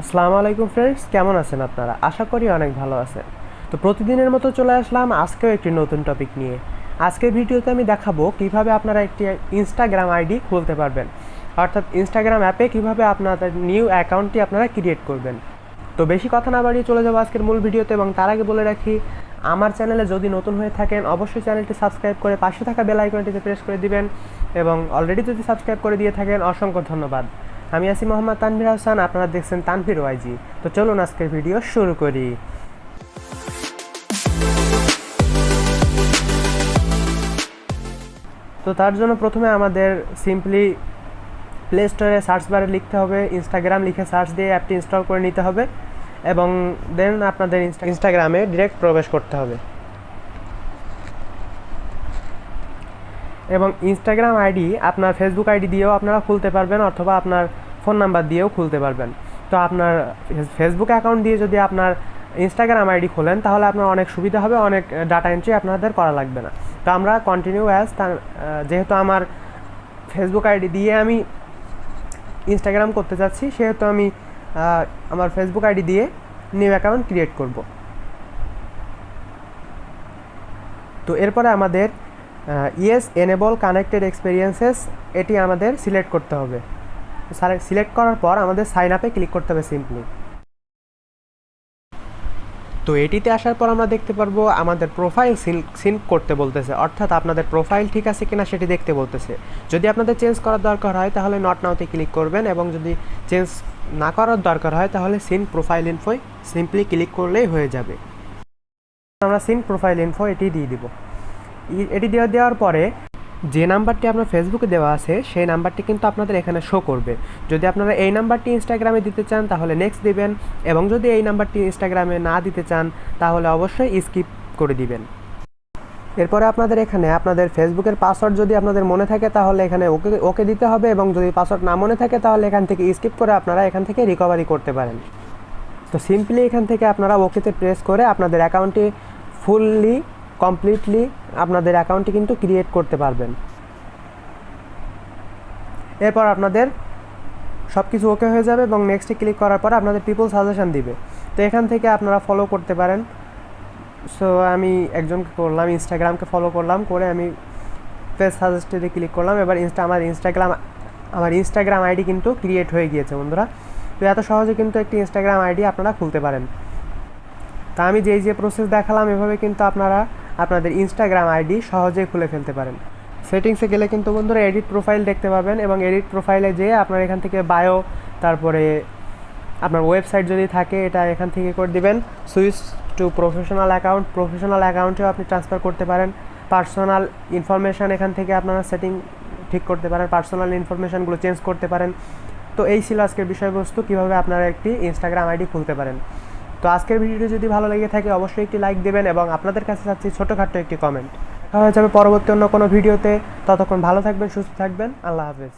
আসসালামু আলাইকুম ফ্রেন্ডস, কেমন আছেন আপনারা? আশা করি অনেক ভালো আছেন। তো প্রতিদিনের মতো চলে আসলাম আজকেও একটি নতুন টপিক নিয়ে। আজকের ভিডিওতে আমি দেখাবো কিভাবে আপনারা একটি ইনস্টাগ্রাম আইডি খুলতে পারবেন, অর্থাৎ ইনস্টাগ্রাম অ্যাপে কিভাবে আপনাদের নিউ অ্যাকাউন্টটি আপনারা ক্রিয়েট করবেন। তো বেশি কথা না বাড়িয়ে চলে যাবো আজকের মূল ভিডিওতে, এবং তার আগে বলে রাখি, আমার চ্যানেলে যদি নতুন হয়ে থাকেন অবশ্যই চ্যানেলটি সাবস্ক্রাইব করে পাশে থাকা বেল আইকনটিতে প্রেস করে দিবেন, এবং অলরেডি যদি সাবস্ক্রাইব করে দিয়ে থাকেন অসংখ্য ধন্যবাদ। আমি আছি মোহাম্মদ তানভীর হাসান, আপনারা দেখছেন তানভীর ওয়াইজি। তো চলুন আজকের ভিডিও শুরু করি। তো তার জন্য প্রথমে আমাদের সিম্পলি প্লে স্টোরে সার্চ বারে লিখতে হবে ইনস্টাগ্রাম, লিখে সার্চ দিয়ে অ্যাপটি ইনস্টল করে নিতে হবে, এবং দেন আপনাদের ইনস্টাগ্রামে ডিরেক্ট প্রবেশ করতে হবে, এবং ইনস্টাগ্রাম আইডি আপনার ফেসবুক আইডি দিয়েও আপনারা খুলতে পারবেন, অথবা আপনার ফোন নাম্বার দিয়েও খুলতে পারবেন। তো আপনার ফেসবুক অ্যাকাউন্ট দিয়ে যদি আপনার ইনস্টাগ্রাম আইডি খোলেন তাহলে আপনার অনেক সুবিধা হবে, অনেক ডাটা এন্ট্রি আপনাদের করা লাগবে না। তো আমরা কন্টিনিউ যেহেতু আমার ফেসবুক আইডি দিয়ে আমি ইনস্টাগ্রাম করতে চাচ্ছি, সেহেতু আমি আমার ফেসবুক আইডি দিয়ে নিউ অ্যাকাউন্ট ক্রিয়েট করব। তো এরপরে আমাদের ইয়েস এনেবল কানেক্টেড এক্সপেরিয়েন্সেস এটি আমাদের সিলেক্ট করতে হবে। সিলেক্ট করার পর আমাদের সাইন আপে ক্লিক করতে হবে সিম্পলি। তো এটিতে আসার পর আমরা দেখতে পারবো আমাদের প্রোফাইল সিঙ্ক করতে বলতেছে, অর্থাৎ আপনাদের প্রোফাইল ঠিক আছে কিনা সেটি দেখতে বলতেছে। যদি আপনাদের চেঞ্জ করার দরকার হয় তাহলে নট নাওতে ক্লিক করবেন, এবং যদি চেঞ্জ না করার দরকার হয় তাহলে সিঙ্ক প্রোফাইল ইনফোয় সিম্পলি ক্লিক করলেই হয়ে যাবে। আমরা সিঙ্ক প্রোফাইল ইনফো এটি দিয়ে দিব। এটি দেওয়ার পরে যে নাম্বারটি আপনার ফেসবুকে দেওয়া আছে সেই নাম্বারটি কিন্তু আপনাদের এখানে শো করবে। যদি আপনারা এই নাম্বারটি ইনস্টাগ্রামে দিতে চান তাহলে নেক্সট দিবেন, এবং যদি এই নাম্বারটি ইনস্টাগ্রামে না দিতে চান তাহলে অবশ্যই স্কিপ করে দিবেন। এরপরে আপনাদের এখানে আপনাদের ফেসবুকের পাসওয়ার্ড যদি আপনাদের মনে থাকে তাহলে এখানে ওকে দিতে হবে, এবং যদি পাসওয়ার্ড না মনে থাকে তাহলে এখান থেকে স্কিপ করে আপনারা এখান থেকে রিকভারি করতে পারেন। তো সিম্পলি এখান থেকে আপনারা ওকেতে প্রেস করে আপনাদের অ্যাকাউন্টটি ফুললি কমপ্লিটলি আপনাদের অ্যাকাউন্টটি কিন্তু ক্রিয়েট করতে পারবেন। এরপর আপনাদের সব কিছু ওকে হয়ে যাবে, এবং নেক্সটে ক্লিক করার পর আপনাদের পিপল সাজেশন দিবে। তো এখান থেকে আপনারা ফলো করতে পারেন। সো আমি একজনকে করলাম, ইনস্টাগ্রামকে ফলো করলাম, করে আমি পেজ সাজেস্টেডে ক্লিক করলাম। এবার আমার ইনস্টাগ্রাম আইডি কিন্তু ক্রিয়েট হয়ে গিয়েছে বন্ধুরা। তো এত সহজে কিন্তু একটি ইনস্টাগ্রাম আইডি আপনারা খুলতে পারেন। তা আমি যে প্রসেস দেখালাম এভাবে কিন্তু আপনারা আপনাদের ইনস্টাগ্রাম আইডি সহজেই খুলে ফেলতে পারেন। সেটিংসে গেলে কিন্তু বন্ধুরা এডিট প্রোফাইল দেখতে পাবেন, এবং এডিট প্রোফাইলে যেয়ে আপনার এখান থেকে বায়ো, তারপরে আপনার ওয়েবসাইট যদি থাকে এটা এখান থেকে করে দিবেন। সুইচ টু প্রফেশনাল অ্যাকাউন্টেও আপনি ট্রান্সফার করতে পারেন। পার্সোনাল ইনফরমেশান এখান থেকে আপনারা সেটিং ঠিক করতে পারেন, পার্সোনাল ইনফরমেশানগুলো চেঞ্জ করতে পারেন। তো এই ছিল আজকের বিষয়বস্তু, কীভাবে আপনারা একটি ইনস্টাগ্রাম আইডি খুলতে পারেন। তো আজকের ভিডিওটি যদি ভালো লেগে থাকে অবশ্যই একটি লাইক দেবেন, এবং আপনাদের কাছে চাচ্ছি ছোটোখাটো একটি কমেন্ট। দেখা হয়ে যাবে পরবর্তী অন্য কোনো ভিডিওতে। ততক্ষণ ভালো থাকবেন, সুস্থ থাকবেন। আল্লাহ হাফেজ।